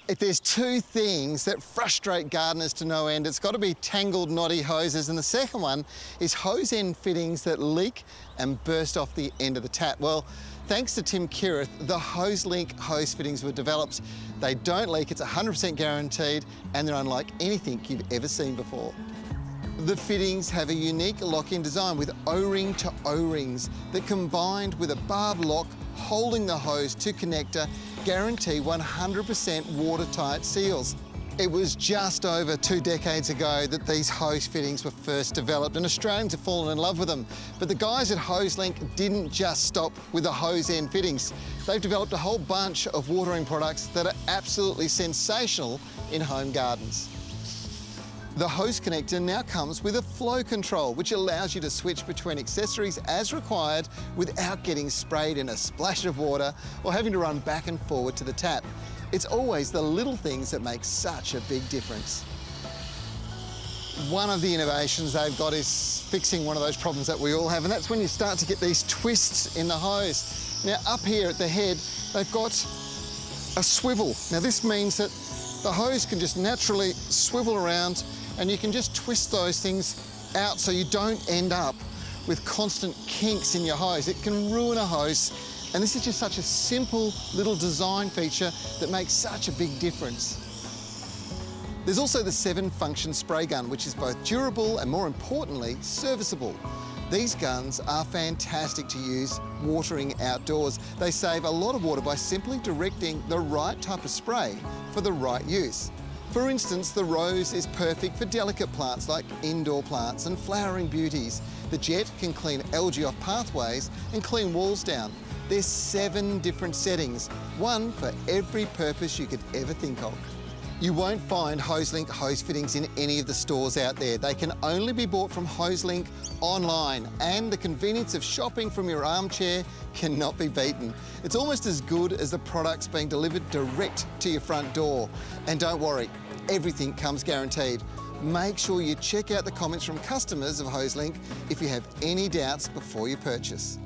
If there's two things that frustrate gardeners to no end, it's got to be tangled, knotty hoses, and the second one is hose end fittings that leak and burst off the end of the tap. Well, thanks to Tim Kirith, the HoseLink hose fittings were developed. They don't leak, it's 100% guaranteed, and they're unlike anything you've ever seen before. The fittings have a unique lock-in design with O-ring to O-rings that, combined with a barb lock holding the hose to connector, guarantee 100% watertight seals. It was just over 2 decades ago that these hose fittings were first developed, and Australians have fallen in love with them. But the guys at HoseLink didn't just stop with the hose end fittings. They've developed a whole bunch of watering products that are absolutely sensational in home gardens. The hose connector now comes with a flow control, which allows you to switch between accessories as required without getting sprayed in a splash of water or having to run back and forward to the tap. It's always the little things that make such a big difference. One of the innovations they've got is fixing one of those problems that we all have, and that's when you start to get these twists in the hose. Now, up here at the head, they've got a swivel. Now, this means that the hose can just naturally swivel around, and you can just twist those things out so you don't end up with constant kinks in your hose. It can ruin a hose, and this is just such a simple little design feature that makes such a big difference. There's also the 7-function spray gun, which is both durable and, more importantly, serviceable. These guns are fantastic to use watering outdoors. They save a lot of water by simply directing the right type of spray for the right use. For instance, the Rose is perfect for delicate plants like indoor plants and flowering beauties. The Jet can clean algae off pathways and clean walls down. There's 7 different settings, one for every purpose you could ever think of. You won't find HoseLink hose fittings in any of the stores out there. They can only be bought from HoseLink online, and the convenience of shopping from your armchair cannot be beaten. It's almost as good as the products being delivered direct to your front door. And don't worry, everything comes guaranteed. Make sure you check out the comments from customers of HoseLink if you have any doubts before you purchase.